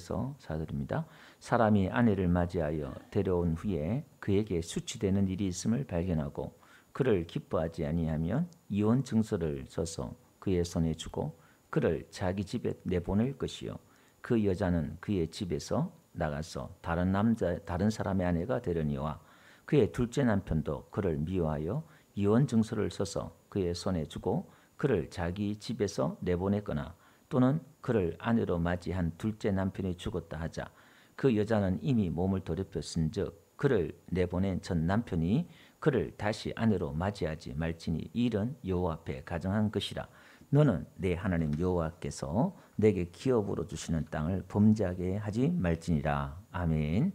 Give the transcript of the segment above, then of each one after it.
6절에서 4절입니다. 사람이 아내를 맞이하여 데려온 후에 그에게 수치되는 일이 있음을 발견하고 그를 기뻐하지 아니하면 이혼 증서를 써서 그의 손에 주고 그를 자기 집에 내보낼 것이요 그 여자는 그의 집에서 나가서 다른 사람의 아내가 되려니와 그의 둘째 남편도 그를 미워하여 이혼 증서를 써서 그의 손에 주고 그를 자기 집에서 내보냈거나 또는 그를 아내로 맞이한 둘째 남편이 죽었다 하자 그 여자는 이미 몸을 더럽혔은즉 그를 내보낸 첫 남편이 그를 다시 아내로 맞이하지 말지니 이 일은 여호와 앞에 가정한 것이라. 너는 내 하나님 여호와께서 내게 기업으로 주시는 땅을 범죄하게 하지 말지니라. 아멘.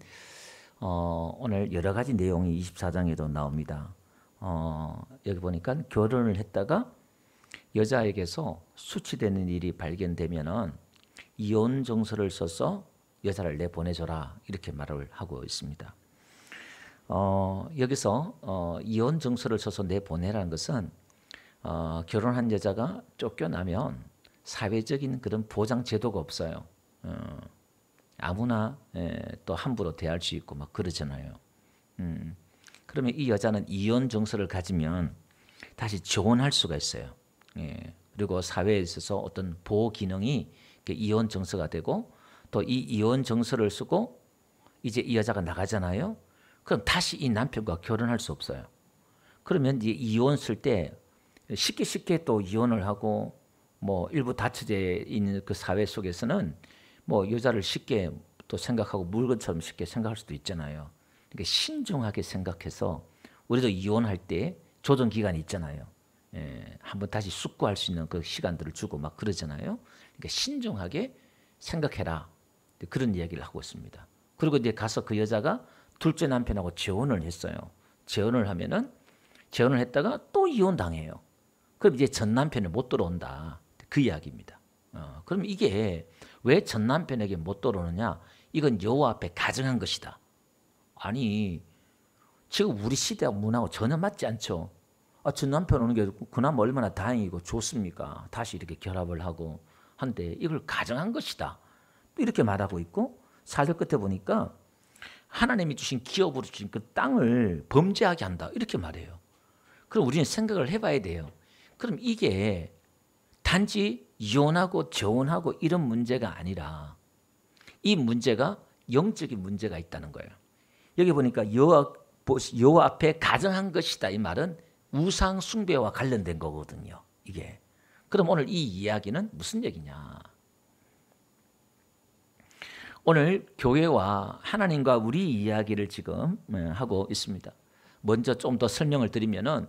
오늘 여러 가지 내용이 24장에도 나옵니다. 여기 보니까 결혼을 했다가 여자에게서 수치되는 일이 발견되면은 이혼 정서를 써서 여자를 내보내줘라 이렇게 말을 하고 있습니다. 여기서 이혼 정서를 써서 내보내라는 것은 결혼한 여자가 쫓겨나면 사회적인 그런 보장 제도가 없어요. 아무나 또 함부로 대할 수 있고 막 그러잖아요. 그러면 이 여자는 이혼 정서를 가지면 다시 재혼할 수가 있어요. 그리고 사회에 있어서 어떤 보호 기능이 이혼 정서가 되고 또 이 이혼 정서를 쓰고 이제 이 여자가 나가잖아요. 그럼 다시 이 남편과 결혼할 수 없어요. 그러면 이제 이혼 쓸 때 쉽게 또 이혼을 하고 뭐 일부 다처제 있는 그 사회 속에서는 뭐 여자를 쉽게 또 생각하고 물건처럼 쉽게 생각할 수도 있잖아요. 그러니까 신중하게 생각해서 우리도 이혼할 때 조정 기간이 있잖아요. 한번 다시 숙고할 수 있는 그 시간들을 주고 막 그러잖아요. 그러니까 신중하게 생각해라. 그런 이야기를 하고 있습니다. 그리고 이제 가서 그 여자가 둘째 남편하고 재혼을 했어요. 재혼을 했다가 또 이혼당해요. 그럼 이제 전 남편이 못 들어온다. 그 이야기입니다. 그럼 이게 왜 전 남편에게 못 들어오느냐? 이건 여호와 앞에 가정한 것이다. 아니 지금 우리 시대와 문화하고 전혀 맞지 않죠. 전 남편 오는 게 그나마 얼마나 다행이고 좋습니까? 다시 이렇게 결합을 하고 한데 이걸 가정한 것이다. 이렇게 말하고 있고 4절 끝에 보니까 하나님이 주신 기업으로 주신 그 땅을 범죄하게 한다. 이렇게 말해요. 그럼 우리는 생각을 해봐야 돼요. 그럼 이게 단지 이혼하고 재혼하고 이런 문제가 아니라 이 문제가 영적인 문제가 있다는 거예요. 여기 보니까 여호와 앞에 가정한 것이다. 이 말은 우상 숭배와 관련된 거거든요. 이게. 그럼 오늘 이 이야기는 무슨 얘기냐? 오늘 교회와 하나님과 우리 이야기를 지금 하고 있습니다. 먼저 좀 더 설명을 드리면은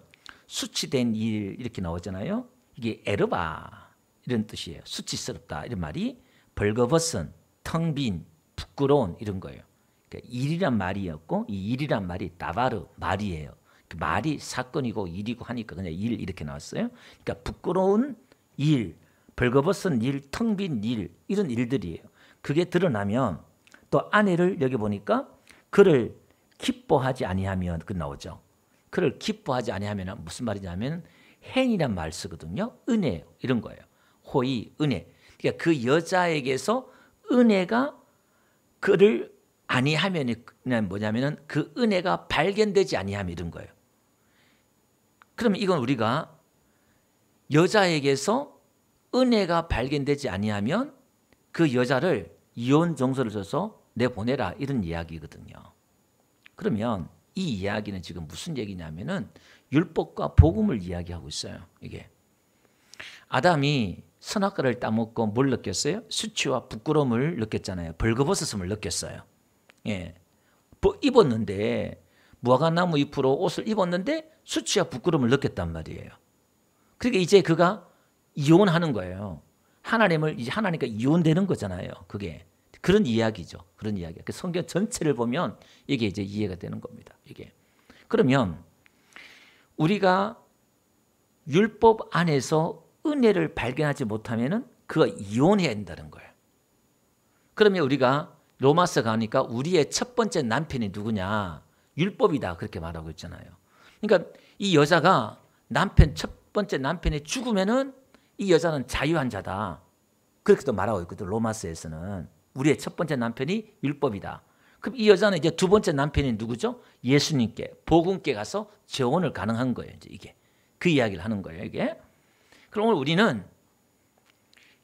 수치된 일 이렇게 나오잖아요. 이게 에르바 이런 뜻이에요. 수치스럽다 이런 말이 벌거벗은, 텅 빈, 부끄러운 이런 거예요. 그러니까 일이란 말이었고 이 일이란 말이 다바르 말이에요. 그 말이 사건이고 일이고 하니까 그냥 일 이렇게 나왔어요. 그러니까 부끄러운 일, 벌거벗은 일, 텅 빈 일 이런 일들이에요. 그게 드러나면 또 아내를 여기 보니까 그를 기뻐하지 아니하면 그 나오죠. 그를 기뻐하지 아니하면 무슨 말이냐면 행이란 말 쓰거든요. 은혜 이런 거예요. 호의, 은혜. 그러니까 그 여자에게서 은혜가 그를 아니하면 뭐냐면은 그 은혜가 발견되지 아니하면 이런 거예요. 그러면 이건 우리가 여자에게서 은혜가 발견되지 아니하면 그 여자를 이혼 정서를 써서 내보내라 이런 이야기거든요. 그러면 이 이야기는 지금 무슨 얘기냐면은 율법과 복음을 이야기하고 있어요. 이게 아담이 선악과를 따먹고 뭘 느꼈어요? 수치와 부끄러움을 느꼈잖아요. 벌거벗었음을 느꼈어요. 예, 입었는데 무화과나무 잎으로 옷을 입었는데 수치와 부끄러움을 느꼈단 말이에요. 그러니까 이제 그가 이혼하는 거예요. 하나님을 이제 하나님과 이혼되는 거잖아요. 그게 그런 이야기죠. 그런 이야기. 그 성경 전체를 보면 이게 이제 이해가 되는 겁니다. 이게 그러면 우리가 율법 안에서 은혜를 발견하지 못하면은 그가 이혼해야 된다는 거예요. 그러면 우리가 로마서 가니까 우리의 첫 번째 남편이 누구냐? 율법이다. 그렇게 말하고 있잖아요. 그러니까 이 여자가 첫 번째 남편이 죽으면은 이 여자는 자유한 자다. 그렇게 또 말하고 있거든. 로마서에서는. 우리의 첫 번째 남편이 율법이다. 그럼 이 여자는 이제 두 번째 남편이 누구죠? 예수님께, 복음께 가서 재혼을 가능한 거예요. 이제 이게 그 이야기를 하는 거예요. 이게. 그럼 오늘 우리는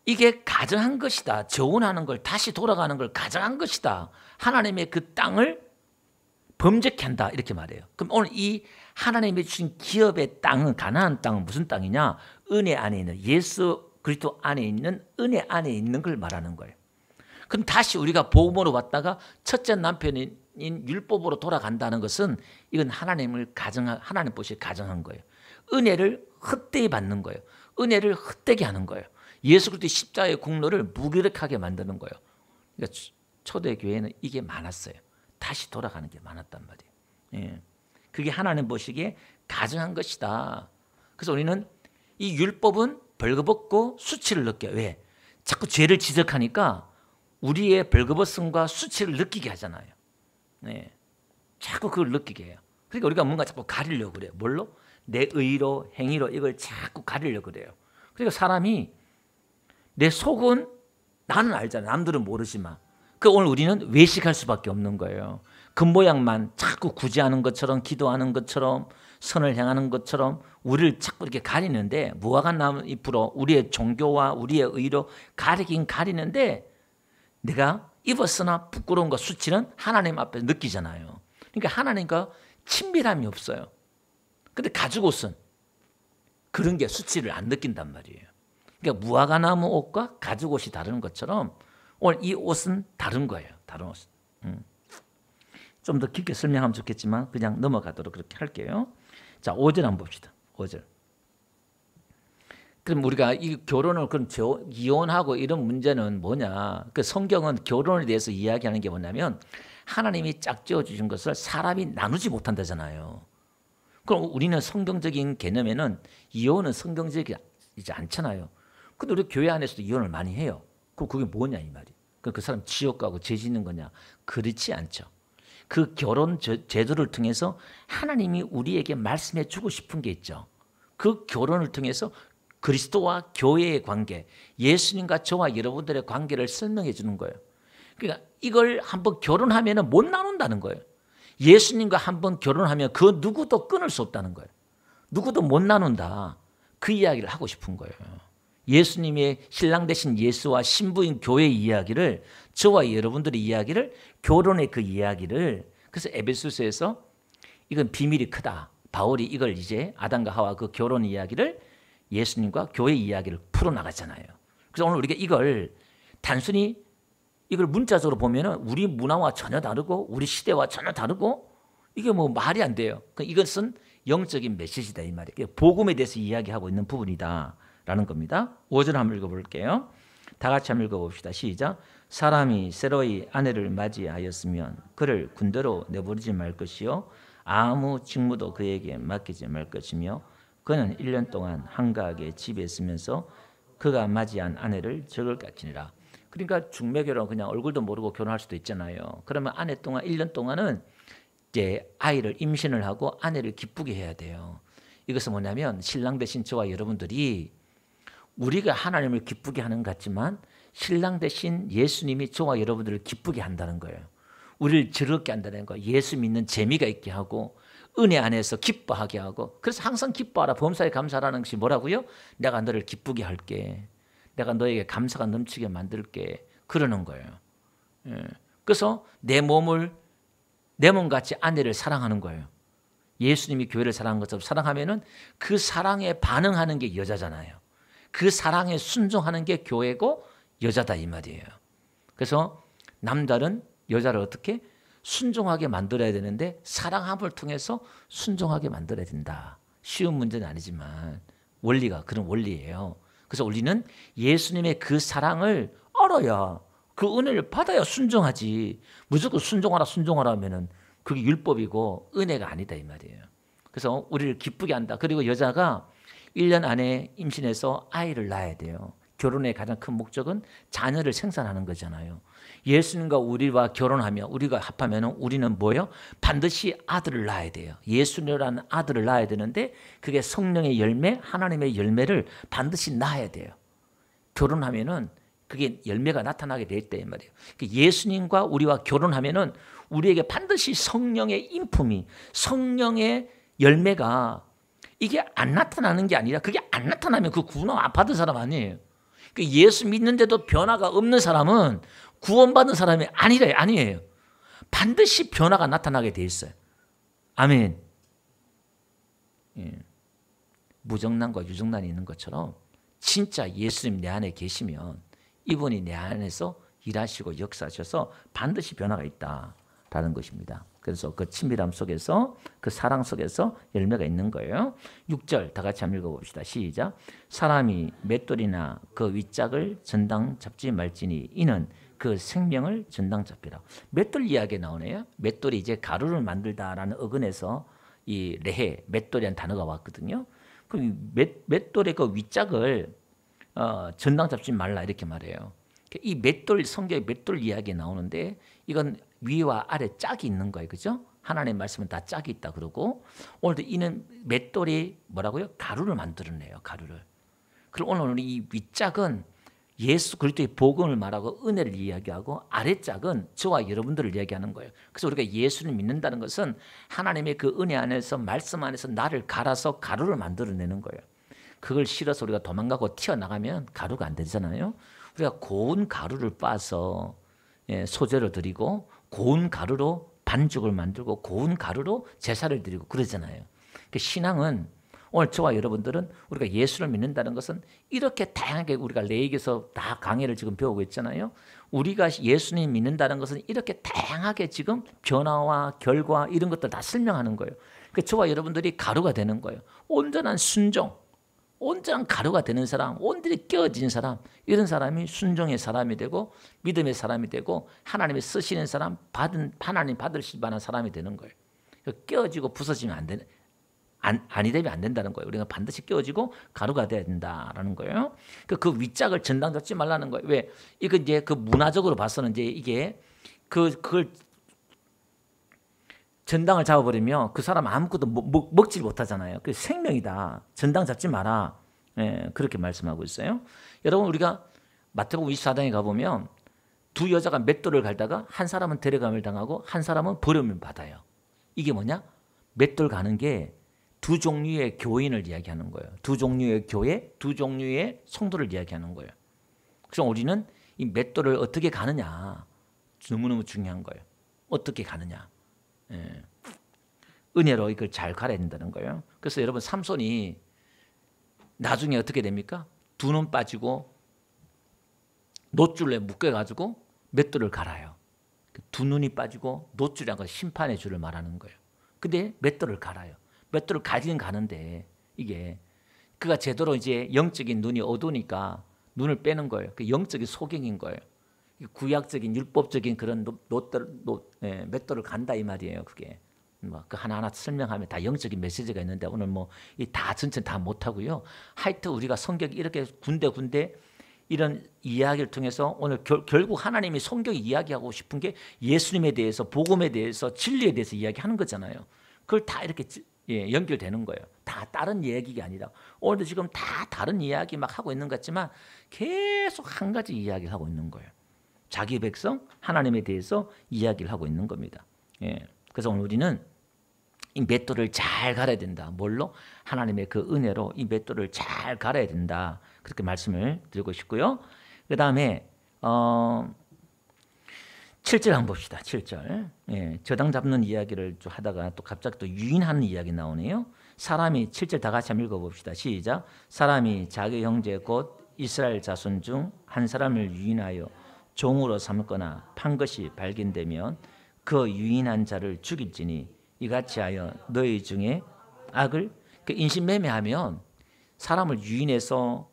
이게 가정한 것이다. 재혼하는 걸, 다시 돌아가는 걸 가정한 것이다. 하나님의 그 땅을 범죄케 한다. 이렇게 말해요. 그럼 오늘 이 하나님이 주신 기업의 땅은, 가나안 땅은 무슨 땅이냐? 은혜 안에 있는, 예수 그리스도 안에 있는, 은혜 안에 있는 걸 말하는 거예요. 그럼 다시 우리가 복음으로 왔다가 첫째 남편인 율법으로 돌아간다는 것은 이건 하나님 보시 가정한 거예요. 은혜를 헛되이 받는 거예요. 은혜를 헛되게 하는 거예요. 예수 그리스도의 십자가의 공로를 무기력하게 만드는 거예요. 그러니까 초대교회는 이게 많았어요. 다시 돌아가는 게 많았단 말이에요. 예. 그게 하나님 보시기에 가정한 것이다. 그래서 우리는 이 율법은 벌거벗고 수치를 느껴요. 왜? 자꾸 죄를 지적하니까 우리의 벌거벗음과 수치를 느끼게 하잖아요. 네. 자꾸 그걸 느끼게 해요. 그러니까 우리가 뭔가 자꾸 가리려고 그래요. 뭘로? 내 의로, 행위로 이걸 자꾸 가리려고 그래요. 그러니까 사람이 내 속은 나는 알잖아요. 남들은 모르지만. 그 오늘 우리는 외식할 수밖에 없는 거예요. 겉모양만 자꾸 구제하는 것처럼, 기도하는 것처럼, 선을 향하는 것처럼 우리를 자꾸 이렇게 가리는데, 무화과 나무 잎으로 우리의 종교와 우리의 의로 가리긴 가리는데, 내가 입었으나 부끄러움과 수치는 하나님 앞에서 느끼잖아요. 그러니까 하나님과 친밀함이 없어요. 근데 가죽 옷은 그런 게 수치를 안 느낀단 말이에요. 그러니까 무화과 나무 옷과 가죽 옷이 다른 것처럼 오늘 이 옷은 다른 거예요. 다른 옷은. 좀 더 깊게 설명하면 좋겠지만 그냥 넘어가도록 그렇게 할게요. 자, 5절 한번 봅시다. 5절. 그럼 우리가 이 결혼을 그럼 이혼하고 이런 문제는 뭐냐? 그 성경은 결혼에 대해서 이야기하는 게 뭐냐면 하나님이 짝지어 주신 것을 사람이 나누지 못한다잖아요. 그럼 우리는 성경적인 개념에는 이혼은 성경적이지 않잖아요. 근데 우리 교회 안에서도 이혼을 많이 해요. 그럼 그게 뭐냐 이 말이? 그 사람 지옥 가고 죄 짓는 거냐? 그렇지 않죠. 그 결혼 제도를 통해서 하나님이 우리에게 말씀해 주고 싶은 게 있죠. 그 결혼을 통해서 그리스도와 교회의 관계, 예수님과 저와 여러분들의 관계를 설명해 주는 거예요. 그러니까 이걸 한번 결혼하면 못 나눈다는 거예요. 예수님과 한번 결혼하면 그 누구도 끊을 수 없다는 거예요. 누구도 못 나눈다. 그 이야기를 하고 싶은 거예요. 예수님의 신랑 되신 예수와 신부인 교회의 이야기를, 저와 여러분들의 이야기를, 결혼의 그 이야기를, 그래서 에베소서에서 이건 비밀이 크다. 바울이 이걸 이제 아담과 하와 그 결혼 이야기를 예수님과 교회 이야기를 풀어나갔잖아요. 그래서 오늘 우리가 이걸 단순히 이걸 문자적으로 보면은 우리 문화와 전혀 다르고 우리 시대와 전혀 다르고 이게 뭐 말이 안 돼요. 이것은 영적인 메시지다 이 말이에요. 복음에 대해서 이야기하고 있는 부분이다라는 겁니다. 5절 한번 읽어볼게요. 다 같이 한번 읽어봅시다. 시작. 사람이 새로이 아내를 맞이하였으면 그를 군대로 내버리지 말 것이요 아무 직무도 그에게 맡기지 말 것이며 그는 1년 동안 한가하게 집에 있으면서 그가 맞이한 아내를 적을 깎이니라. 그러니까 중매결혼 그냥 얼굴도 모르고 결혼할 수도 있잖아요. 그러면 아내 동안 1년 동안은 이제 아이를 임신을 하고 아내를 기쁘게 해야 돼요. 이것은 뭐냐면 신랑 되신 저와 여러분들이 우리가 하나님을 기쁘게 하는 것 같지만 신랑 되신 예수님이 저와 여러분들을 기쁘게 한다는 거예요. 우리를 즐겁게 한다는 거예요. 예수 믿는 재미가 있게 하고 은혜 안에서 기뻐하게 하고. 그래서 항상 기뻐하라. 범사에 감사하라는 것이 뭐라고요? 내가 너를 기쁘게 할게. 내가 너에게 감사가 넘치게 만들게. 그러는 거예요. 그래서 내 몸같이 아내를 사랑하는 거예요. 예수님이 교회를 사랑한 것처럼 사랑하면은 그 사랑에 반응하는 게 여자잖아요. 그 사랑에 순종하는 게 교회고 여자다 이 말이에요. 그래서 남자는 여자를 어떻게 순종하게 만들어야 되는데 사랑함을 통해서 순종하게 만들어야 된다. 쉬운 문제는 아니지만 원리가 그런 원리예요. 그래서 우리는 예수님의 그 사랑을 알아야 그 은혜를 받아야 순종하지. 무조건 순종하라 하면은 그게 율법이고 은혜가 아니다 이 말이에요. 그래서 우리를 기쁘게 한다. 그리고 여자가 1년 안에 임신해서 아이를 낳아야 돼요. 결혼의 가장 큰 목적은 자녀를 생산하는 거잖아요. 예수님과 우리와 결혼하며 우리가 합하면 우리는 뭐예요? 반드시 아들을 낳아야 돼요. 예수님이라는 아들을 낳아야 되는데 그게 성령의 열매, 하나님의 열매를 반드시 낳아야 돼요. 결혼하면은 그게 열매가 나타나게 돼 있다 이 말이에요. 예수님과 우리와 결혼하면은 우리에게 반드시 성령의 인품이, 성령의 열매가 이게 안 나타나는 게 아니라, 그게 안 나타나면 그 구원 안 받은 사람 아니에요. 예수 믿는데도 변화가 없는 사람은 구원받은 사람이 아니에요. 반드시 변화가 나타나게 돼 있어요. 아멘. 예. 무정란과 유정란이 있는 것처럼 진짜 예수님 내 안에 계시면 이분이 내 안에서 일하시고 역사하셔서 반드시 변화가 있다라는 것입니다. 그래서 그 친밀함 속에서, 그 사랑 속에서 열매가 있는 거예요. 6절 다 같이 한번 읽어봅시다. 시작. 사람이 맷돌이나 그 윗짝을 전당 잡지 말지니 이는 그 생명을 전당 잡히라. 맷돌 이야기 나오네요. 맷돌이 이제 가루를 만들다라는 어근에서 이 레해, 맷돌이라는 단어가 왔거든요. 그럼 맷돌의 그 윗짝을 전당 잡지 말라 이렇게 말해요. 이 맷돌, 성경에 맷돌 이야기 나오는데 이건 위와 아래 짝이 있는 거예요. 그죠? 하나님의 말씀은 다 짝이 있다 그러고, 오늘도 이는 맷돌이 뭐라고요? 가루를 만들어내요. 가루를. 그럼 오늘 이 윗짝은 예수 그리스도의 복음을 말하고 은혜를 이야기하고, 아래짝은 저와 여러분들을 이야기하는 거예요. 그래서 우리가 예수를 믿는다는 것은 하나님의 그 은혜 안에서, 말씀 안에서 나를 갈아서 가루를 만들어내는 거예요. 그걸 실어서 우리가 도망가고 튀어나가면 가루가 안 되잖아요. 우리가 고운 가루를 빻아서 소제를 드리고, 고운 가루로 반죽을 만들고, 고운 가루로 제사를 드리고 그러잖아요. 신앙은, 오늘 저와 여러분들은 우리가 예수를 믿는다는 것은 이렇게 다양하게, 우리가 레이기에서 다 강의를 지금 배우고 있잖아요. 우리가 예수님 믿는다는 것은 이렇게 다양하게 지금 변화와 결과 이런 것들 다 설명하는 거예요. 그러니까 저와 여러분들이 가루가 되는 거예요. 온전한 순종, 온전한 가루가 되는 사람, 온전히 깨어진 사람, 이런 사람이 순종의 사람이 되고 믿음의 사람이 되고 하나님이 쓰시는 사람, 하나님 받으실 만한 사람이 되는 거예요. 깨어지고 부서지면 안 되는, 아니 되면 안 된다는 거예요. 우리가 반드시 깨어지고 가루가 돼야 된다라는 거예요. 그 윗짝을 전당 잡지 말라는 거예요. 왜? 이거 이제 그 문화적으로 봐서는 이제 이게 그걸 전당을 잡아버리면 그 사람 아무것도 먹지 못하잖아요. 그 생명이다. 전당 잡지 마라. 예, 그렇게 말씀하고 있어요. 여러분, 우리가 마태복음 24장에 가보면 두 여자가 맷돌을 갈다가 한 사람은 데려감을 당하고 한 사람은 버림을 받아요. 이게 뭐냐? 맷돌 가는 게 두 종류의 교인을 이야기하는 거예요. 두 종류의 교회, 두 종류의 성도를 이야기하는 거예요. 그래서 우리는 이 맷돌을 어떻게 가느냐, 너무너무 중요한 거예요. 어떻게 가느냐. 예. 은혜로 이걸 잘 갈아야 된다는 거예요. 그래서 여러분, 삼손이 나중에 어떻게 됩니까? 두 눈 빠지고 놋줄에 묶여가지고 맷돌을 갈아요. 두 눈이 빠지고 놋줄이란 건 심판의 줄을 말하는 거예요. 근데 맷돌을 갈아요. 맷돌을 가긴 가는데 이게 그가 제대로 이제 영적인 눈이 어두우니까 눈을 빼는 거예요. 그 영적인 소경인 거예요. 구약적인 율법적인 그런 맷돌을 간다 이 말이에요. 그게 뭐 그 하나하나 설명하면 다 영적인 메시지가 있는데 오늘 뭐 이 다 전체 다 못하고요. 하여튼 우리가 성경이 이렇게 군데 이런 이야기를 통해서 오늘 결국 하나님이 성경이 이야기하고 싶은 게 예수님에 대해서, 복음에 대해서, 진리에 대해서 이야기하는 거잖아요. 그걸 다 이렇게 연결되는 거예요. 다 다른 이야기가 아니라, 오늘도 지금 다 다른 이야기 막 하고 있는 것 같지만 계속 한 가지 이야기를 하고 있는 거예요. 자기 백성 하나님에 대해서 이야기를 하고 있는 겁니다. 예. 그래서 오늘 우리는 이 맷돌을 잘 갈아야 된다. 뭘로? 하나님의 그 은혜로 이 맷돌을 잘 갈아야 된다. 그렇게 말씀을 드리고 싶고요. 그 다음에 7절 한번 봅시다. 7절. 예, 저당 잡는 이야기를 좀 하다가 또 갑자기 또 유인하는 이야기 나오네요. 사람이 7절 다 같이 한번 읽어봅시다. 시작. 사람이 자기 형제 곧 이스라엘 자손 중 한 사람을 유인하여 종으로 삼거나 판 것이 발견되면 그 유인한 자를 죽일지니 이같이 하여 너희 중에 악을, 인신매매하면 사람을 유인해서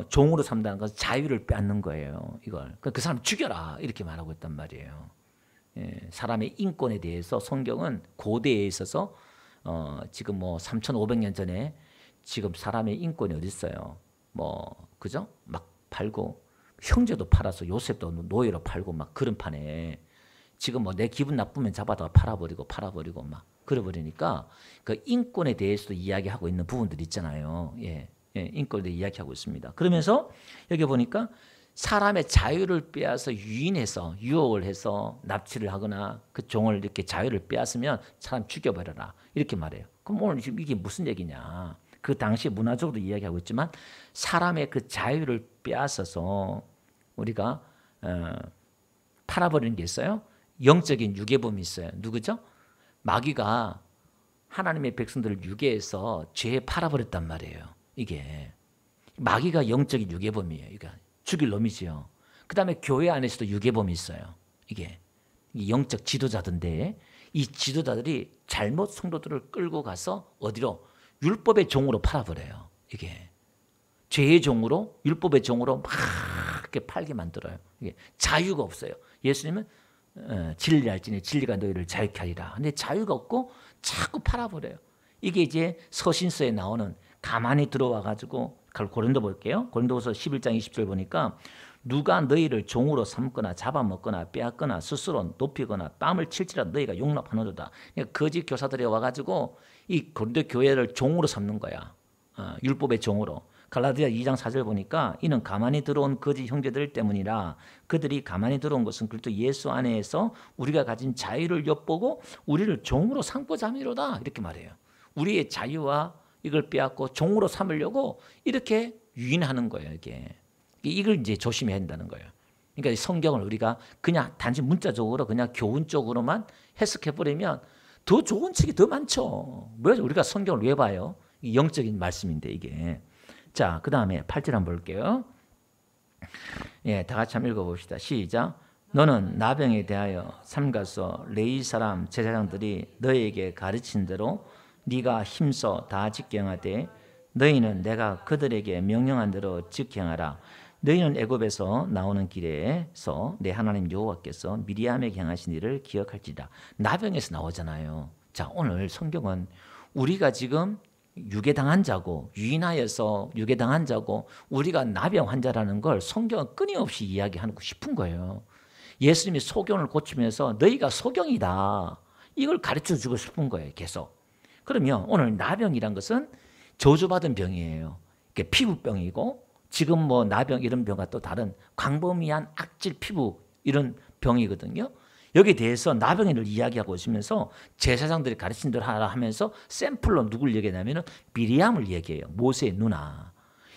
종으로 삼다는 것은 자유를 빼앗는 거예요. 이걸 그 사람 죽여라 이렇게 말하고 있단 말이에요. 예, 사람의 인권에 대해서 성경은 고대에 있어서 지금 뭐 3,500년 전에 지금 사람의 인권이 어디 있어요? 뭐 그죠? 막 팔고 형제도 팔아서 요셉도 노예로 팔고 막 그런 판에 지금 뭐 내 기분 나쁘면 잡아다 팔아버리고 막 그래버리니까 그 인권에 대해서도 이야기하고 있는 부분들이 있잖아요. 예. 예, 인권에 대해 이야기하고 있습니다. 그러면서 여기 보니까 사람의 자유를 빼앗아 유인해서 유혹을 해서 납치를 하거나 그 종을 이렇게 자유를 빼앗으면 사람 죽여버려라 이렇게 말해요. 그럼 오늘 지금 이게 무슨 얘기냐? 그 당시 문화적으로 이야기하고 있지만 사람의 그 자유를 빼앗아서 우리가 팔아버리는 게 있어요. 영적인 유괴범이 있어요. 누구죠? 마귀가 하나님의 백성들을 유괴해서 죄에 팔아버렸단 말이에요. 이게 마귀가 영적인 유괴범이에요. 그러니까 죽일 놈이지요. 그 다음에 교회 안에서도 유괴범이 있어요. 이게 영적 지도자던데 이 지도자들이 잘못 성도들을 끌고 가서 어디로? 율법의 종으로 팔아버려요. 이게 죄의 종으로 율법의 종으로 막 이렇게 팔게 만들어요. 이게 자유가 없어요. 예수님은 진리 알지니 진리가 너희를 자유케 하리라. 근데 자유가 없고 자꾸 팔아버려요. 이게 이제 서신서에 나오는 가만히 들어와 가지고 고린도 볼게요. 고린도후서 11장 20절 보니까 누가 너희를 종으로 삼거나 잡아먹거나 빼앗거나 스스로 높이거나 뺨을 칠지라도 너희가 용납하노도다. 그러니까 거짓 교사들이 와가지고 이 고린도 교회를 종으로 삼는 거야. 율법의 종으로. 갈라디아 2장 4절 보니까 이는 가만히 들어온 거짓 형제들 때문이라. 그들이 가만히 들어온 것은 그리스도 예수 안에서 우리가 가진 자유를 엿보고 우리를 종으로 삼고자 함이로다. 이렇게 말해요. 우리의 자유와 이걸 빼앗고 종으로 삼으려고 이렇게 유인하는 거예요. 이걸 이제 조심해야 한다는 거예요. 그러니까 성경을 우리가 그냥 단지 문자적으로 그냥 교훈적으로만 해석해버리면 더 좋은 책이 더 많죠. 왜 우리가 성경을 왜 봐요? 영적인 말씀인데 이게. 자, 그 다음에 8절 한번 볼게요. 예, 다 같이 한번 읽어봅시다. 시작. 너는 나병에 대하여 삼가서 레위 사람 제사장들이 너에게 가르친 대로 네가 힘써 다 직경하되 너희는 내가 그들에게 명령한 대로 직경하라. 너희는 애굽에서 나오는 길에서 내 하나님 여호와께서 미리암에게 행하신 일을 기억할지라. 나병에서 나오잖아요. 자, 오늘 성경은 우리가 지금 유괴당한 자고 유인하여서 유괴당한 자고 우리가 나병 환자라는 걸 성경은 끊임없이 이야기하고 싶은 거예요. 예수님이 소경을 고치면서 너희가 소경이다. 이걸 가르쳐주고 싶은 거예요. 계속. 그러면 오늘 나병이란 것은 저주받은 병이에요. 피부병이고 지금 뭐 나병 이런 병과 또 다른 광범위한 악질 피부 이런 병이거든요. 여기에 대해서 나병을 이야기하고 있으면서 제사장들이 가르친 대로 하라 하면서 샘플로 누굴 얘기하냐면 미리암을 얘기해요. 모세의 누나.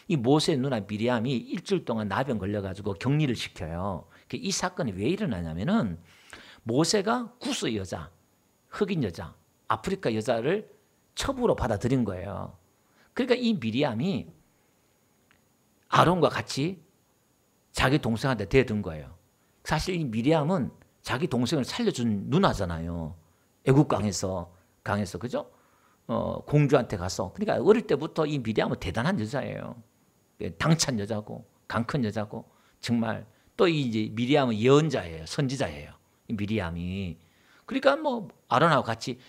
이 모세의 누나 미리암이 일주일 동안 나병 걸려가지고 격리를 시켜요. 이 사건이 왜 일어나냐면은 모세가 구스 여자, 흑인 여자, 아프리카 여자를 첩으로 받아들인 거예요. 그러니까 이 미리암이 아론과 같이 자기 동생한테 대든 거예요. 사실 이 미리암은 자기 동생을 살려준 누나잖아요. 애국 강에서 그죠? 공주한테 가서. 그러니까 어릴 때부터 이 미리암은 대단한 여자예요. 당찬 여자고 강 큰 여자고 정말 또 이제 미리암은 예언자예요. 선지자예요. 이 미리암이. 그러니까 뭐 아론하고 같이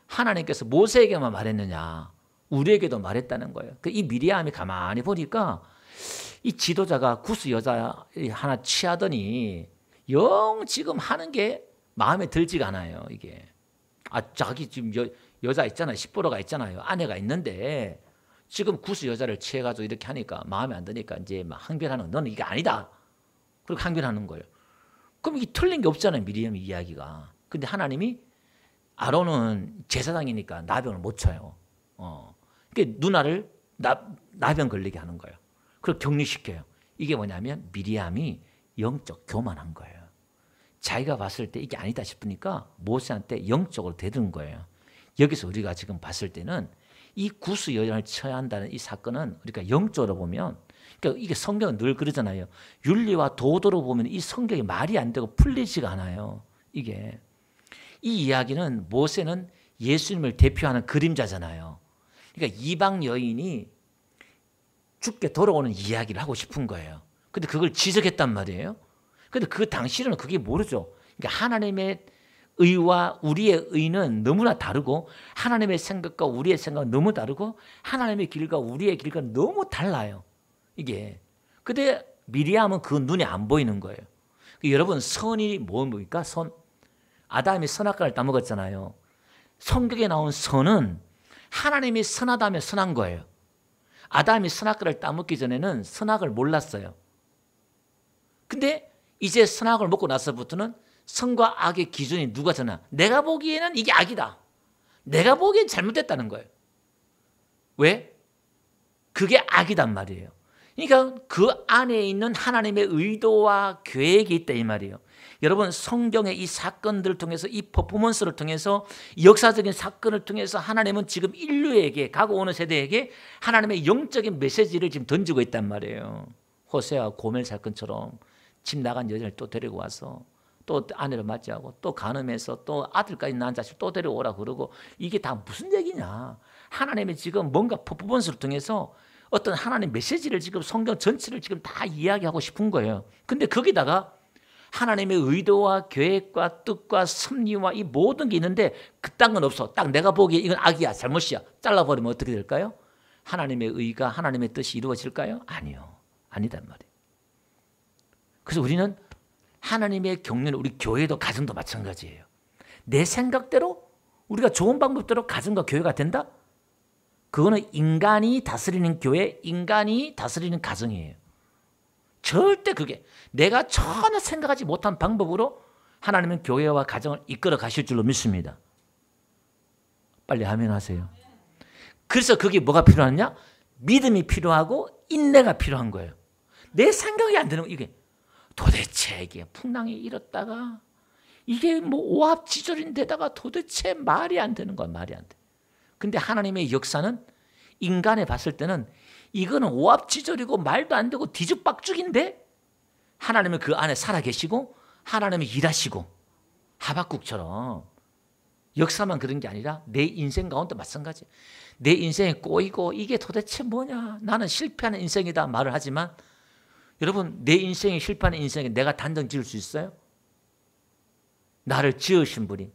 하나님께서 모세에게만 말했느냐? 우리에게도 말했다는 거예요. 이 미리암이 가만히 보니까 이 지도자가 구스 여자 하나 취하더니 영 지금 하는 게 마음에 들지가 않아요. 이게 자기 지금 여자 있잖아요. 시보로가 있잖아요. 아내가 있는데 지금 구스 여자를 취해가지고 이렇게 하니까 마음에 안 드니까 이제 막 항변하는 너는 이게 아니다. 그렇게 항변하는 거예요. 그럼 이게 틀린 게 없잖아요. 미리암 이야기가. 근데 하나님이 아론은 제사장이니까 나병을 못 쳐요. 그러니까 누나를 나병 걸리게 하는 거예요. 그걸 격리시켜요. 이게 뭐냐면 미리암이 영적 교만한 거예요. 자기가 봤을 때 이게 아니다 싶으니까 모세한테 영적으로 대든 거예요. 여기서 우리가 지금 봤을 때는 이 구스 여인을 쳐야 한다는 이 사건은 우리가 영적으로 보면 그러니까 이게 성경은 늘 그러잖아요. 윤리와 도도로 보면 이 성경이 말이 안 되고 풀리지가 않아요. 이게 이 이야기는 모세는 예수님을 대표하는 그림자잖아요. 그러니까 이방 여인이 죽게 돌아오는 이야기를 하고 싶은 거예요. 근데 그걸 지적했단 말이에요. 근데 그 당시에는 그게 모르죠. 그러니까 하나님의 의와 우리의 의는 너무나 다르고 하나님의 생각과 우리의 생각은 너무 다르고 하나님의 길과 우리의 길과 너무 달라요. 이게. 근데 미리암은 그 눈에 안 보이는 거예요. 여러분 선이 뭡니까? 선. 아담이 선악과를 따먹었잖아요. 성경에 나온 선은 하나님이 선하다면 선한 거예요. 아담이 선악과를 따먹기 전에는 선악을 몰랐어요. 근데 이제 선악을 먹고 나서부터는 선과 악의 기준이 누가 되나? 내가 보기에는 이게 악이다. 내가 보기엔 잘못됐다는 거예요. 왜? 그게 악이단 말이에요. 그러니까 그 안에 있는 하나님의 의도와 계획이 있다 이 말이에요. 여러분 성경의 이 사건들을 통해서 이 퍼포먼스를 통해서 역사적인 사건을 통해서 하나님은 지금 인류에게 가고 오는 세대에게 하나님의 영적인 메시지를 지금 던지고 있단 말이에요. 호세아 고멜 사건처럼 집 나간 여자를 또 데리고 와서 또 아내를 맞이하고 또 간음해서 또 아들까지 낳은 자식 또 데려오라 그러고 이게 다 무슨 얘기냐. 하나님의 지금 뭔가 퍼포먼스를 통해서 어떤 하나님의 메시지를 지금 성경 전체를 지금 다 이야기하고 싶은 거예요. 근데 거기다가 하나님의 의도와 계획과 뜻과 섭리와 이 모든 게 있는데 그딴 건 없어. 딱 내가 보기에 이건 악이야, 잘못이야. 잘라버리면 어떻게 될까요? 하나님의 의가 하나님의 뜻이 이루어질까요? 아니요. 아니단 말이에요. 그래서 우리는 하나님의 경륜, 우리 교회도 가정도 마찬가지예요. 내 생각대로 우리가 좋은 방법대로 가정과 교회가 된다? 그거는 인간이 다스리는 교회, 인간이 다스리는 가정이에요. 절대 그게 내가 전혀 생각하지 못한 방법으로 하나님은 교회와 가정을 이끌어 가실 줄로 믿습니다. 빨리 아멘 하세요. 그래서 그게 뭐가 필요하냐? 믿음이 필요하고 인내가 필요한 거예요. 내 생각이 안 되는 거 이게 도대체 이게 풍랑이 일었다가 이게 뭐 오합지졸인데다가 도대체 말이 안 되는 거야. 말이 안 돼. 근데 하나님의 역사는 인간에 봤을 때는 이거는 오합지졸이고 말도 안 되고 뒤죽박죽인데 하나님은 그 안에 살아계시고 하나님이 일하시고 하박국처럼 역사만 그런 게 아니라 내 인생 가운데 마찬가지. 내 인생에 꼬이고 이게 도대체 뭐냐. 나는 실패하는 인생이다 말을 하지만 여러분 내 인생이 실패하는 인생에 내가 단정 지을 수 있어요? 나를 지으신 분이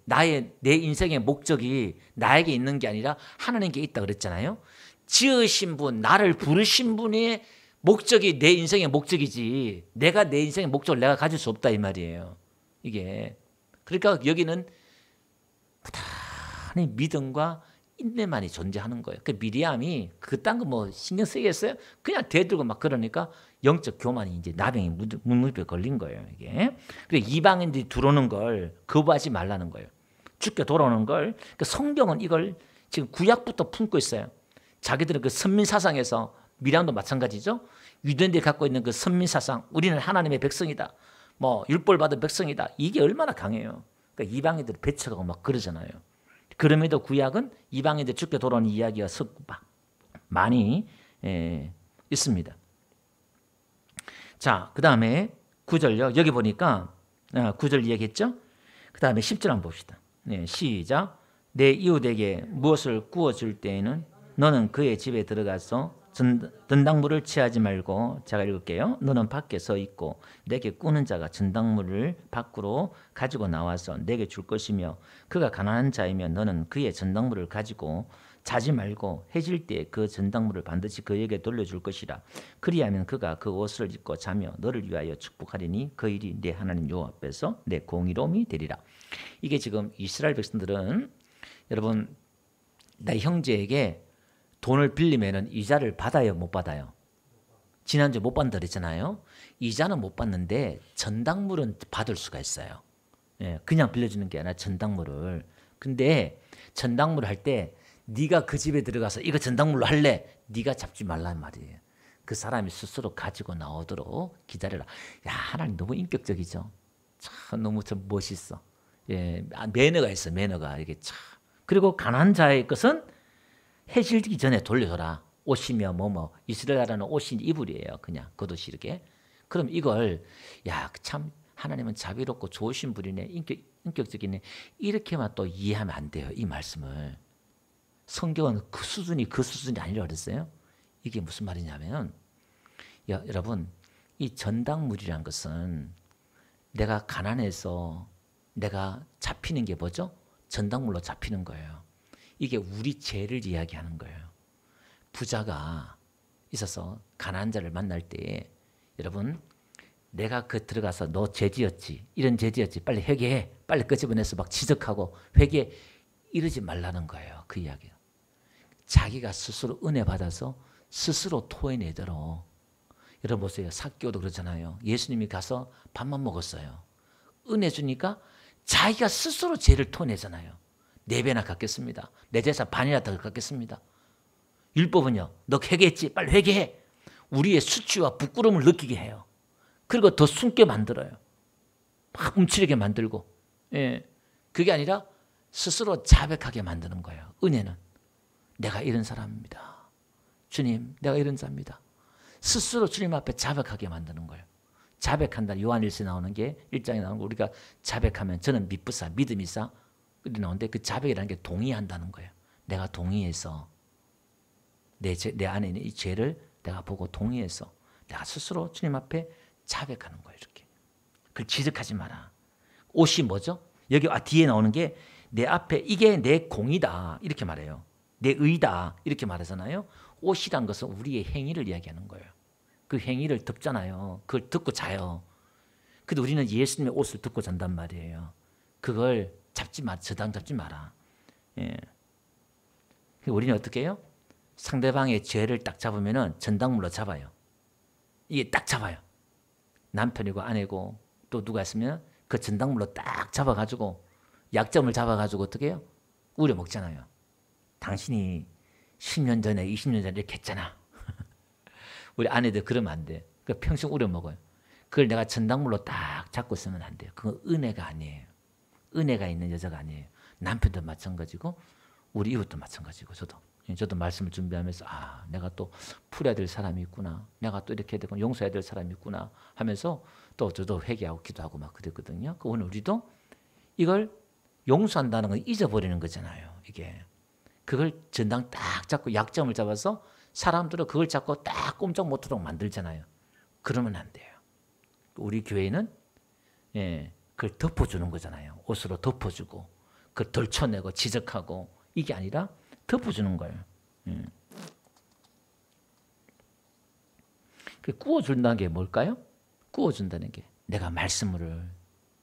내 인생의 목적이 나에게 있는 게 아니라 하나님께 있다 그랬잖아요. 지으신 분, 나를 부르신 분의 목적이 내 인생의 목적이지 내가 내 인생의 목적을 내가 가질 수 없다 이 말이에요. 이게 그러니까 여기는 부단히 믿음과 인내만이 존재하는 거예요. 그 미리암이 그딴 거 뭐 신경 쓰겠어요? 그냥 대들고 막 그러니까 영적 교만이 이제 나병이 물물에 걸린 거예요. 이게 그래서 이방인들이 들어오는 걸 거부하지 말라는 거예요. 주께 돌아오는 걸. 그러니까 성경은 이걸 지금 구약부터 품고 있어요. 자기들은 그 선민 사상에서 미량도 마찬가지죠. 유대인들이 갖고 있는 그 선민 사상, 우리는 하나님의 백성이다. 뭐 율법을 받은 백성이다. 이게 얼마나 강해요. 그러니까 이방인들을 배척하고 막 그러잖아요. 그럼에도 구약은 이방인들 주께 돌아오는 이야기가 많이 있습니다. 자, 그 다음에 9절요. 여기 보니까 9절 이야기했죠. 그 다음에 10절 한번 봅시다. 네, 시작. 내 이웃에게 무엇을 구워줄 때에는 너는 그의 집에 들어가서 전당물을 취하지 말고, 제가 읽을게요. 너는 밖에 서 있고 내게 꾸는 자가 전당물을 밖으로 가지고 나와서 내게 줄 것이며 그가 가난한 자이면 너는 그의 전당물을 가지고 자지 말고 해질 때 그 전당물을 반드시 그에게 돌려줄 것이라. 그리하면 그가 그 옷을 입고 자며 너를 위하여 축복하리니 그 일이 내 하나님 여호와 앞에서 내 공의로움이 되리라. 이게 지금 이스라엘 백성들은 여러분 내 형제에게 돈을 빌리면 이자를 받아요, 못 받아요? 지난주에 못 받는다 그랬잖아요. 이자는 못 받는데 전당물은 받을 수가 있어요. 예, 그냥 빌려주는 게 아니라 전당물을. 근데 전당물을 할 때 네가 그 집에 들어가서 이거 전당물로 할래? 네가 잡지 말란 말이에요. 그 사람이 스스로 가지고 나오도록 기다려라. 야, 하나님 너무 인격적이죠. 참 너무 참 멋있어. 예, 매너가 있어, 매너가. 이게 참. 그리고 가난한 자의 것은 해질기 전에 돌려줘라. 옷이며 뭐뭐 이스라엘 나라는 옷이 이불이에요. 그냥 겉옷이 이렇게. 그럼 이걸 야, 참 하나님은 자비롭고 좋으신 분이네. 인격적이네. 이렇게만 또 이해하면 안 돼요. 이 말씀을. 성경은 그 수준이 아니라고 그랬어요. 이게 무슨 말이냐면 여러분 이 전당물이란 것은 내가 가난해서 내가 잡히는 게 뭐죠? 전당물로 잡히는 거예요. 이게 우리 죄를 이야기하는 거예요. 부자가 있어서 가난한 자를 만날 때 여러분 내가 그 들어가서 너 죄 지었지, 이런 죄 지었지, 빨리 회개해, 빨리 끄집어내서 막 지적하고 회개 이러지 말라는 거예요. 그 이야기가. 자기가 스스로 은혜 받아서 스스로 토해내도록 여러분 보세요. 삭개오도 그러잖아요. 예수님이 가서 밥만 먹었어요. 은혜 주니까 자기가 스스로 죄를 토해내잖아요. 4배나 갚겠습니다. 내 재산 반이나 더 갚겠습니다. 율법은요. 너 회개했지? 빨리 회개해. 우리의 수치와 부끄러움을 느끼게 해요. 그리고 더 숨게 만들어요. 막 움츠리게 만들고. 예. 그게 아니라 스스로 자백하게 만드는 거예요. 은혜는. 내가 이런 사람입니다. 주님, 내가 이런 자입니다. 스스로 주님 앞에 자백하게 만드는 거예요. 자백한다. 요한일서에 나오는 게 1장에 나오는 거 우리가 자백하면 저는 믿부사 믿음이사 이렇게 나오는데 그 자백이라는 게 동의한다는 거예요. 내가 동의해서 내 안에 있는 이 죄를 내가 보고 동의해서 내가 스스로 주님 앞에 자백하는 거예요. 이렇게. 그걸 지적하지 마라. 옷이 뭐죠? 여기 뒤에 나오는 게 내 앞에 이게 내 공이다 이렇게 말해요. 내 의다 이렇게 말하잖아요. 옷이란 것은 우리의 행위를 이야기하는 거예요. 그 행위를 덮잖아요. 그걸 듣고 자요. 근데 우리는 예수님의 옷을 듣고 잔단 말이에요. 그걸 잡지 마, 저당 잡지 마라. 예. 우리는 어떻게 해요? 상대방의 죄를 딱 잡으면은 전당물로 잡아요. 이게 딱 잡아요. 남편이고 아내고 또 누가 있으면 그 전당물로 딱 잡아가지고 약점을 잡아가지고 어떻게 해요? 우려 먹잖아요. 당신이 10년 전에 20년 전에 이렇게 했잖아. 우리 아내들 그러면 안 돼. 그 평생 우려 먹어요. 그걸 내가 전당물로 딱 잡고 있으면 안 돼요. 그건 은혜가 아니에요. 은혜가 있는 여자가 아니에요. 남편도 마찬가지고 우리 이웃도 마찬가지고 저도 말씀을 준비하면서 내가 또 풀어야 될 사람이 있구나. 내가 또 이렇게 되고 용서해야 될 사람이 있구나 하면서 또 저도 회개하고 기도하고 막 그랬거든요. 오늘 우리도 이걸 용서한다는 건 잊어버리는 거잖아요. 이게. 그걸 전당 딱 잡고 약점을 잡아서 사람들은 그걸 잡고 딱 꼼짝 못하도록 만들잖아요. 그러면 안 돼요. 우리 교회는 그걸 덮어주는 거잖아요. 옷으로 덮어주고 그걸 덜쳐내고 지적하고 이게 아니라 덮어주는 거예요. 구워준다는 게 뭘까요? 구워준다는 게 내가 말씀을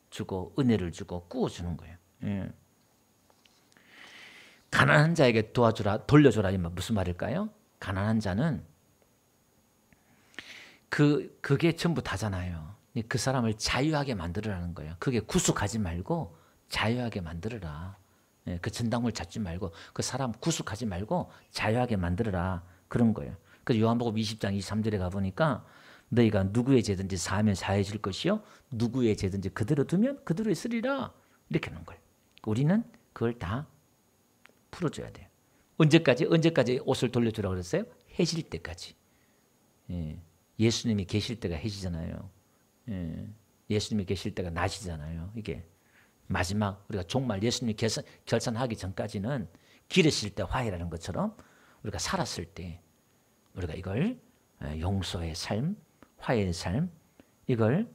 주고 은혜를 주고 구워주는 거예요. 가난한 자에게 도와주라, 돌려줘라 이 말 무슨 말일까요? 가난한 자는 그게 전부 다잖아요. 그 사람을 자유하게 만들으라는 거예요. 그게 구속하지 말고 자유하게 만들어라. 그 전당물 잡지 말고 그 사람 구속하지 말고 자유하게 만들어라. 그런 거예요. 그래서 요한복음 20장 23절에 가보니까 너희가 누구의 죄든지 사하면 사해질 것이요 누구의 죄든지 그대로 두면 그대로 있으리라. 이렇게 하는 거예요. 우리는 그걸 다 풀어줘야 돼요. 언제까지 옷을 돌려주라고 그랬어요? 해질 때까지. 예수님이 계실 때가 해지잖아요. 예수님이 계실 때가 낮이잖아요. 이게 마지막 우리가 종말 예수님이 결산하기 전까지는 기르실 때 화해라는 것처럼 우리가 살았을 때 우리가 이걸 용서의 삶, 화해의 삶 이걸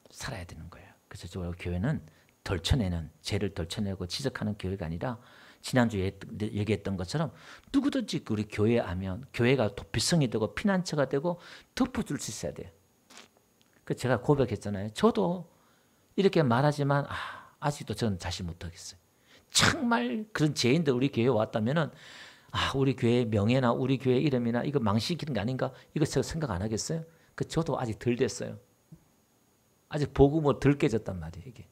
살아야 되는 거예요. 그래서 저 교회는 덜쳐내는 죄를 덜쳐내고 지적하는 교회가 아니라 지난주에 얘기했던 것처럼 누구든지 우리 교회에 하면 교회가 도피성이 되고 피난처가 되고 덮어줄 수 있어야 돼요. 그 제가 고백했잖아요. 저도 이렇게 말하지만 아직도 저는 자신 못하겠어요. 정말 그런 죄인들 우리 교회에 왔다면은 우리 교회 명예나 우리 교회 이름이나 이거 망신시키는 게 아닌가 이거 제가 생각 안 하겠어요? 저도 아직 덜 됐어요. 아직 복음으로 덜 깨졌단 말이에요. 이게.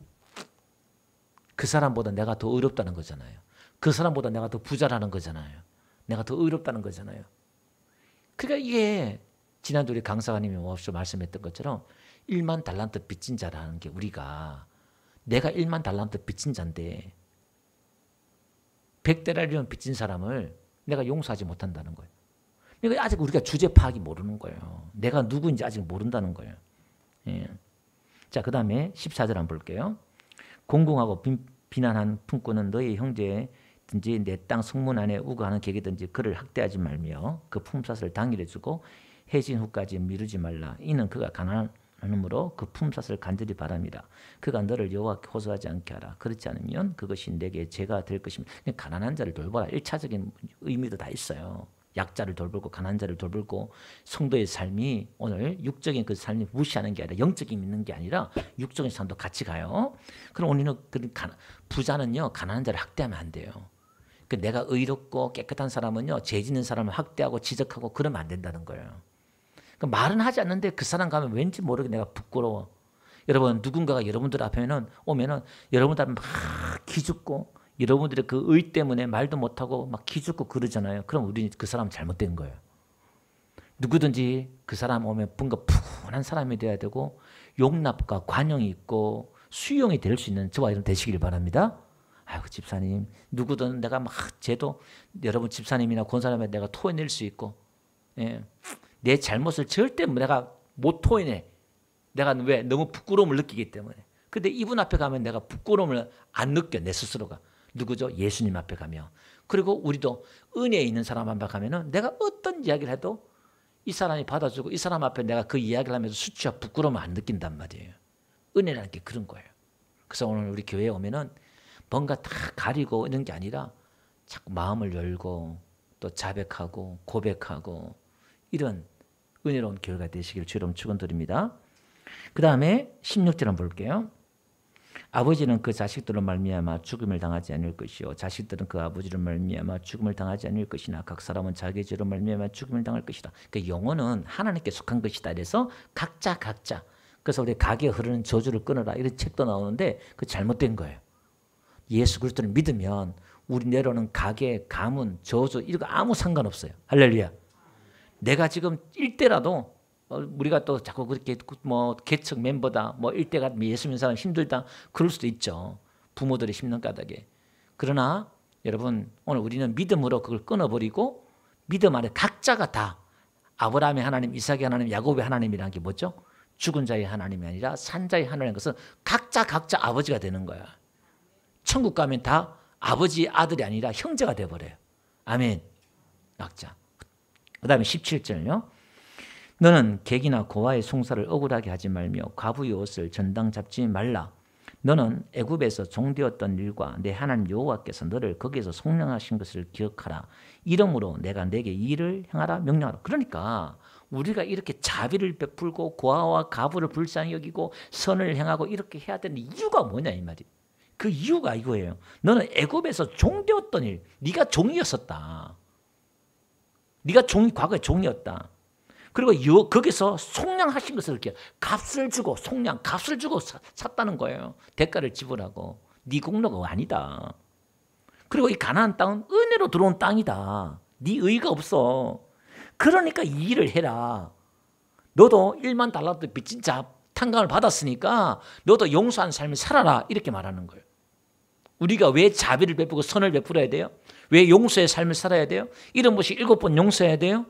그 사람보다 내가 더 의롭다는 거잖아요. 그 사람보다 내가 더 부자라는 거잖아요. 내가 더 의롭다는 거잖아요. 그러니까 이게 지난주 우리 강사관님이 말씀했던 것처럼 1만 달란트 빚진 자라는 게 우리가 내가 1만 달란트 빚진 자인데 100데나리온 빚진 사람을 내가 용서하지 못한다는 거예요. 그러니까 아직 우리가 주제 파악이 모르는 거예요. 내가 누구인지 아직 모른다는 거예요. 자, 그 다음에 14절 한번 볼게요. 공공하고 비난한 품꾼은 너희 형제든지 내 땅 성문 안에 우거하는 객이든지 그를 학대하지 말며 그 품삯을 당일에 주고 해진 후까지 미루지 말라. 이는 그가 가난함으로 그 품삯을 간절히 바랍니다. 그가 너를 여호와께 호소하지 않게 하라. 그렇지 않으면 그것이 내게 죄가 될 것입니다. 가난한 자를 돌보라. 1차적인 의미도 다 있어요. 약자를 돌보고 가난한 자를 돌보고 성도의 삶이 오늘 육적인 그 삶이 무시하는 게 아니라 영적인 믿는 게 아니라 육적인 삶도 같이 가요. 그럼 우리는 부자는요 가난한 자를 학대하면 안 돼요. 내가 의롭고 깨끗한 사람은요 죄 짓는 사람을 학대하고 지적하고 그러면 안 된다는 거예요. 말은 하지 않는데 그 사람 가면 왠지 모르게 내가 부끄러워. 여러분 누군가가 여러분들 앞에 오면은 여러분들 앞에 막 기죽고 여러분들의 그 의 때문에 말도 못하고 막 기죽고 그러잖아요. 그럼 우리는 그 사람 잘못된 거예요. 누구든지 그 사람 오면 뭔가 푸근한 사람이 돼야 되고 용납과 관용이 있고 수용이 될 수 있는 저와 여러분 되시길 바랍니다. 아이고 집사님 누구든 내가 막 쟤도 여러분 집사님이나 권사님한테 내가 토해낼 수 있고 예. 내 잘못을 절대 내가 못 토해내. 내가 왜? 너무 부끄러움을 느끼기 때문에. 근데 이분 앞에 가면 내가 부끄러움을 안 느껴 내 스스로가. 누구죠? 예수님 앞에 가면. 그리고 우리도 은혜에 있는 사람 앞에 가면은 내가 어떤 이야기를 해도 이 사람이 받아주고 이 사람 앞에 내가 그 이야기를 하면서 수치와 부끄러움을 안 느낀단 말이에요. 은혜라는 게 그런 거예요. 그래서 오늘 우리 교회에 오면은 뭔가 다 가리고 이런 게 아니라 자꾸 마음을 열고 또 자백하고 고백하고 이런 은혜로운 교회가 되시길 주로 축원드립니다. 그 다음에 16절 한번 볼게요. 아버지는 그 자식들로 말미암아 죽음을 당하지 않을 것이요 자식들은 그 아버지로 말미암아 죽음을 당하지 않을 것이나 각 사람은 자기 죄로 말미암아 죽음을 당할 것이다. 그 영혼은 하나님께 속한 것이다. 그래서 각자 그래서 우리 가게에 흐르는 저주를 끊어라 이런 책도 나오는데 그 잘못된 거예요. 예수 그리스도를 믿으면 우리 내려오는 가게, 가문, 저주 이런 거 아무 상관없어요. 할렐루야. 내가 지금 일대라도 우리가 또 자꾸 그렇게 뭐 개척 멤버다 뭐 일대가 예수 믿는 사람 힘들다 그럴 수도 있죠. 부모들이 심는 까닭에. 그러나 여러분 오늘 우리는 믿음으로 그걸 끊어버리고 믿음 안에 각자가 다 아브라함의 하나님, 이삭의 하나님, 야곱의 하나님이라는 게 뭐죠? 죽은 자의 하나님이 아니라 산 자의 하나님인 것은 각자 아버지가 되는 거야. 천국 가면 다 아버지 아들이 아니라 형제가 돼버려요. 아멘. 각자. 그 다음에 17절요. 너는 객이나 고아의 송사를 억울하게 하지 말며 과부의 옷을 전당 잡지 말라. 너는 애굽에서 종되었던 일과 내 하나님 여호와께서 너를 거기에서 속량하신 것을 기억하라. 이러므로 내가 내게 이 일을 행하라 명령하라. 그러니까 우리가 이렇게 자비를 베풀고 고아와 과부를 불쌍히 여기고 선을 행하고 이렇게 해야 되는 이유가 뭐냐 이 말이에요. 그 이유가 이거예요. 너는 애굽에서 종되었던 일, 네가 종이었었다. 네가 과거에 종이었다. 그리고 거기서 속량하신 것을 이렇게 값을 주고 값을 주고 샀다는 거예요. 대가를 지불하고. 네 공로가 아니다. 그리고 이 가나안 땅은 은혜로 들어온 땅이다. 네 의가 없어. 그러니까 이 일을 해라. 너도 1만 달러도 빚진 자 탕감을 받았으니까 너도 용서한 삶을 살아라. 이렇게 말하는 거예요. 우리가 왜 자비를 베푸고 선을 베풀어야 돼요? 왜 용서의 삶을 살아야 돼요? 이런 것이 7번 용서해야 돼요?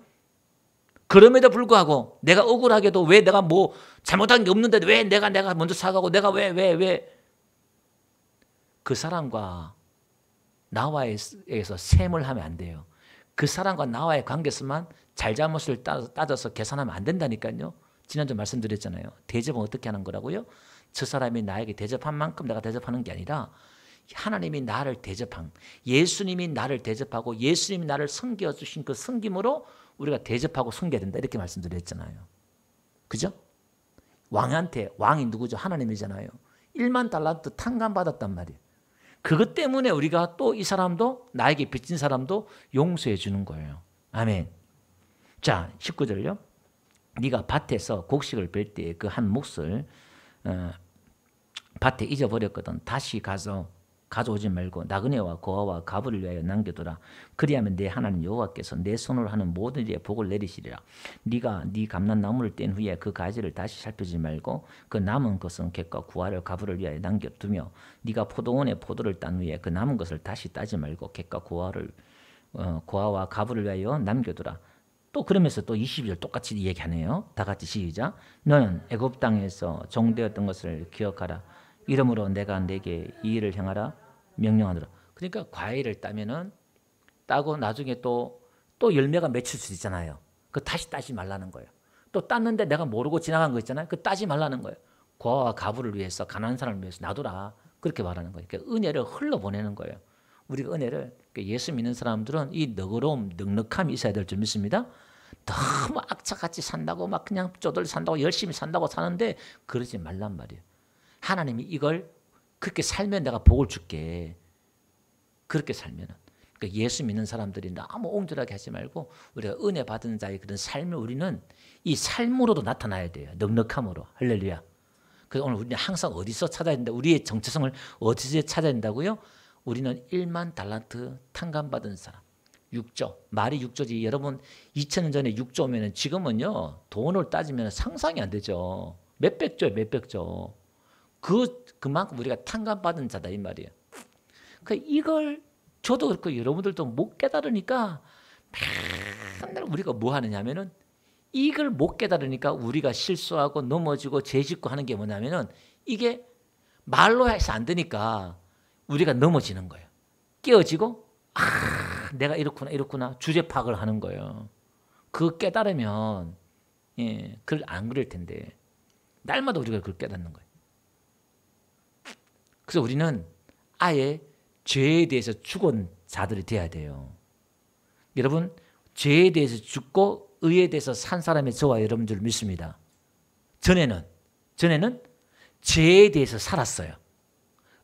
그럼에도 불구하고 내가 억울하게도 왜 내가 뭐 잘못한 게 없는데 왜 내가 먼저 사과하고 내가 왜 그 사람과 나와에서 셈을 하면 안 돼요. 그 사람과 나와의 관계에서만 잘잘못을 따져서 계산하면 안 된다니까요. 지난주 말씀드렸잖아요. 대접은 어떻게 하는 거라고요? 저 사람이 나에게 대접한 만큼 내가 대접하는 게 아니라 하나님이 나를 대접한, 예수님이 나를 대접하고 예수님이 나를 섬겨주신 그 섬김으로 우리가 대접하고 섬겨야 된다 이렇게 말씀드렸잖아요. 그죠? 왕이 누구죠? 하나님이잖아요. 1만 달란트 탕감받았단 말이에요. 그것 때문에 우리가 또 이 사람도 나에게 빚진 사람도 용서해 주는 거예요. 아멘. 자 19절요. 네가 밭에서 곡식을 뺄 때 그 한 몫을 밭에 잊어버렸거든. 다시 가서 가져오지 말고 나그네와 고아와 과부를 위하여 남겨두라. 그리하면 내 하나님 여호와께서 내 손으로 하는 모든 일에 복을 내리시리라. 네가 네 감난 나무를 뗀 후에 그 가지를 다시 살피지 말고 그 남은 것은 객과 구아를 과부를 위하여 남겨두며 네가 포도원에 포도를 딴 후에 그 남은 것을 다시 따지 말고 객과 고아와 과부를 위하여 남겨두라. 또 그러면서 또 22절 똑같이 얘기하네요. 다 같이 시작. 너는 애굽 땅에서 종되었던 것을 기억하라. 이러므로 내가 내게 이 일을 행하라 명령하노라. 그러니까 과일을 따고 나중에 또 열매가 맺힐 수 있잖아요. 그 다시 따지 말라는 거예요. 또 땄는데 내가 모르고 지나간 거 있잖아요. 그 따지 말라는 거예요. 고아와 과부를 위해서 가난한 사람을 위해서 놔두라. 그렇게 말하는 거예요. 그러니까 은혜를 흘러보내는 거예요. 우리가 은혜를 예수 믿는 사람들은 이 너그러움, 넉넉함이 있어야 될 줄 믿습니다. 너무 악착같이 산다고 막 그냥 쪼들 산다고 열심히 산다고 사는데 그러지 말란 말이에요. 하나님이 이걸 그렇게 살면 내가 복을 줄게. 그렇게 살면은. 그러니까 예수 믿는 사람들이 너무 옹졸하게 하지 말고 우리가 은혜 받은 자의 그런 삶을 우리는 이 삶으로도 나타나야 돼요. 넉넉함으로. 할렐루야. 그래서 오늘 우리는 항상 어디서 찾아야 된다? 우리의 정체성을 어디서 찾아야 된다고요? 우리는 1만 달란트 탕감받은 사람. 6조. 말이 6조지. 여러분 2000년 전에 6조면 지금은요. 돈을 따지면 상상이 안 되죠. 몇백조예요. 몇백조. 그만큼 우리가 탕감받은 자다 이 말이에요. 그러니까 이걸 저도 그렇고 여러분들도 못 깨달으니까 맨날 우리가 뭐 하느냐 하면은 이걸 못 깨달으니까 우리가 실수하고 넘어지고 죄짓고 하는 게 뭐냐면은 이게 말로 해서 안 되니까 우리가 넘어지는 거예요. 깨어지고 내가 이렇구나 주제 파악을 하는 거예요. 그거 깨달으면 그걸 안 그럴 텐데 날마다 우리가 그걸 깨닫는 거예요. 그래서 우리는 아예 죄에 대해서 죽은 자들이 돼야 돼요. 여러분 죄에 대해서 죽고 의에 대해서 산 사람의 저와 여러분들 믿습니다. 전에는 죄에 대해서 살았어요.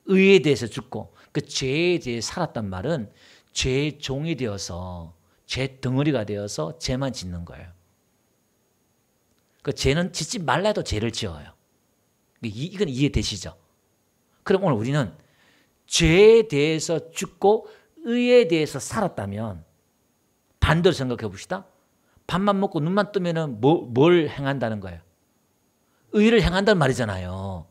의에 대해서 죽고 그 죄에 대해서 살았단 말은 죄의 종이 되어서 죄 덩어리가 되어서 죄만 짓는 거예요. 그 죄는 짓지 말라 해도 죄를 지어요. 이건 이해되시죠? 그럼 오늘 우리는 죄에 대해서 죽고 의에 대해서 살았다면 반대로 생각해 봅시다. 밥만 먹고 눈만 뜨면 뭘 행한다는 거예요? 의를 행한다는 말이잖아요.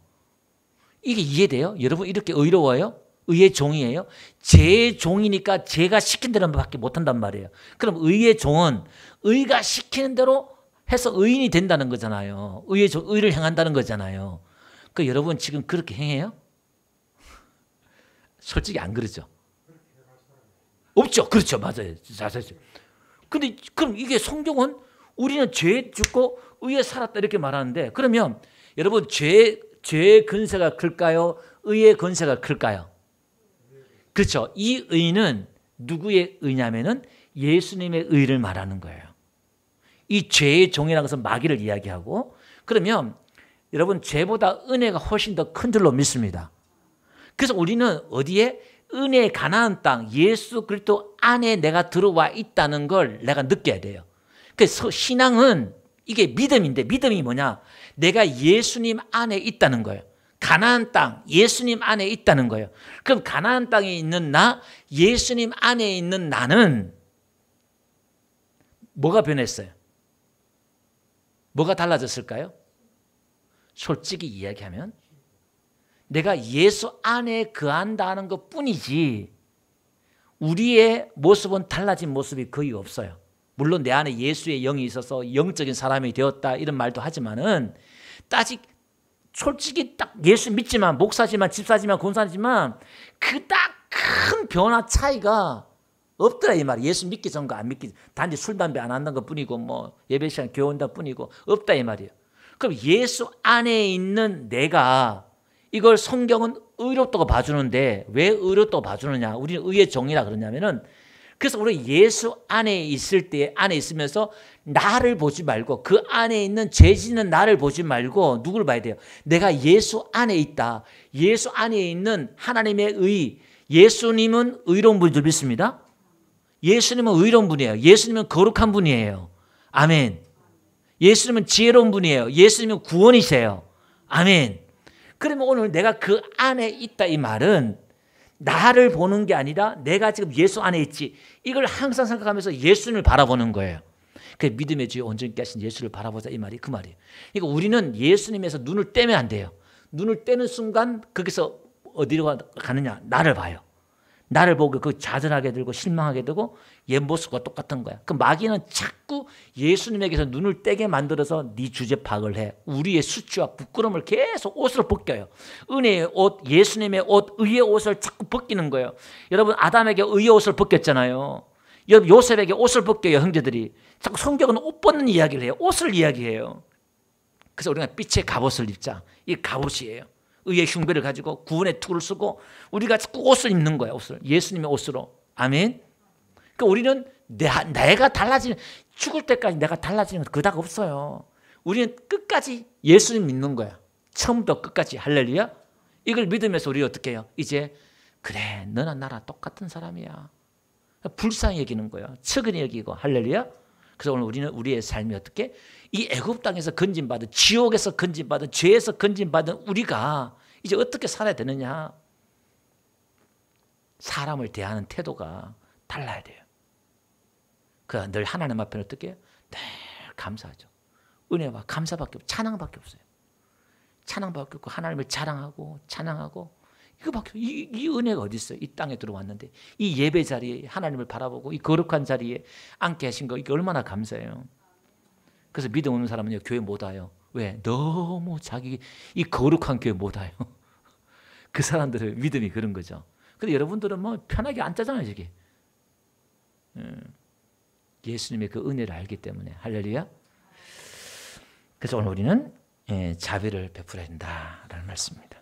이게 이해돼요? 여러분 이렇게 의로워요? 의의 종이에요? 죄의 종이니까 죄가 시킨 대로밖에 못한단 말이에요. 그럼 의의 종은 의가 시키는 대로 해서 의인이 된다는 거잖아요. 의를 행한다는 거잖아요. 그 여러분 지금 그렇게 행해요? 솔직히 안 그러죠? 없죠. 그렇죠. 맞아요. 근데 그럼 이게 성경은 우리는 죄에 죽고 의에 살았다 이렇게 말하는데 그러면 여러분 죄의 근세가 클까요? 의의 근세가 클까요? 그렇죠. 이 의는 누구의 의냐면은 예수님의 의를 말하는 거예요. 이 죄의 종이라는 것은 마귀를 이야기하고 그러면 여러분 죄보다 은혜가 훨씬 더 큰 줄로 믿습니다. 그래서 우리는 어디에? 은혜의 가나안 땅 예수 그리스도 안에 내가 들어와 있다는 걸 내가 느껴야 돼요. 그래서 신앙은 이게 믿음인데 믿음이 뭐냐? 내가 예수님 안에 있다는 거예요. 가나안 땅 예수님 안에 있다는 거예요. 그럼 가나안 땅에 있는 나 예수님 안에 있는 나는 뭐가 변했어요? 뭐가 달라졌을까요? 솔직히 이야기하면 내가 예수 안에 거한다는 것뿐이지 우리의 모습은 달라진 모습이 거의 없어요. 물론 내 안에 예수의 영이 있어서 영적인 사람이 되었다 이런 말도 하지만은 솔직히 딱 예수 믿지만 목사지만 집사지만 권사지만 그 딱 큰 변화 차이가 없더라 이 말이야. 예수 믿기 전과 안 믿기 단지 술 담배 안 한다는 것뿐이고 뭐 예배 시간 교회 온다 뿐이고 없다 이 말이에요. 그럼 예수 안에 있는 내가 이걸 성경은 의롭다고 봐주는데 왜 의롭다고 봐주느냐? 우리는 의의 종이라 그러냐면은 그래서 우리 예수 안에 있을 때 안에 있으면서 나를 보지 말고 그 안에 있는 죄 짓는 나를 보지 말고 누구를 봐야 돼요? 내가 예수 안에 있다. 예수 안에 있는 하나님의 의. 예수님은 의로운 분인 줄 믿습니다. 예수님은 의로운 분이에요. 예수님은 거룩한 분이에요. 아멘. 예수님은 지혜로운 분이에요. 예수님은 구원이세요. 아멘. 그러면 오늘 내가 그 안에 있다 이 말은 나를 보는 게 아니라 내가 지금 예수 안에 있지. 이걸 항상 생각하면서 예수님을 바라보는 거예요. 그 믿음의 주에 온전히 하신 예수를 바라보자 이 말이 그 말이에요. 그러니까 우리는 예수님에서 눈을 떼면 안 돼요. 눈을 떼는 순간 거기서 어디로 가느냐? 나를 봐요. 나를 보고 그 좌절하게 되고 실망하게 되고 옛 모습과 똑같은 거야. 그 마귀는 자꾸 예수님에게서 눈을 떼게 만들어서 네 주제 파악을 해. 우리의 수치와 부끄러움을 계속 옷으로 벗겨요. 은혜의 옷, 예수님의 옷, 의의 옷을 자꾸 벗기는 거예요. 여러분 아담에게 의의 옷을 벗겼잖아요. 여러분 요셉에게 옷을 벗겨요. 형제들이. 자꾸 성경은 옷 벗는 이야기를 해요. 옷을 이야기해요. 그래서 우리가 빛의 갑옷을 입자. 이게 갑옷이에요. 의의 흉배를 가지고 구원의 투구를 쓰고 우리가 자꾸 옷을 입는 거예요. 옷을. 예수님의 옷으로. 아멘. 그러니까 우리는 내가 달라지는 죽을 때까지 내가 달라지는 건 그닥 없어요. 우리는 끝까지 예수님 믿는 거야. 처음부터 끝까지. 할렐루야. 이걸 믿으면서 우리 어떻게 해요? 이제 그래 너나 나랑 똑같은 사람이야. 불쌍히 여기는 거야. 측은히 여기고. 할렐루야. 그래서 오늘 우리는 우리의 삶이 어떻게 이 애굽 땅에서 건진받은, 지옥에서 건진받은, 죄에서 건진받은 우리가 이제 어떻게 살아야 되느냐. 사람을 대하는 태도가 달라야 돼요. 그 늘 하나님 앞에 어떻게 해요? 늘 감사하죠. 은혜와 감사밖에 없어요. 찬양밖에 없어요. 찬양밖에 없고 하나님을 자랑하고 찬양하고 이거밖에 이 은혜가 어디 있어요? 이 땅에 들어왔는데 이 예배 자리에 하나님을 바라보고 이 거룩한 자리에 앉게 하신 거 이게 얼마나 감사해요. 그래서 믿음 없는 사람은요 교회 못 와요. 왜? 너무 자기 이 거룩한 교회 못 와요. 그 사람들의 믿음이 그런 거죠. 근데 여러분들은 뭐 편하게 앉자잖아요 저기. 예수님의 그 은혜를 알기 때문에. 할렐루야. 그래서 오늘 우리는 자비를 베풀어야 된다라는 말씀입니다.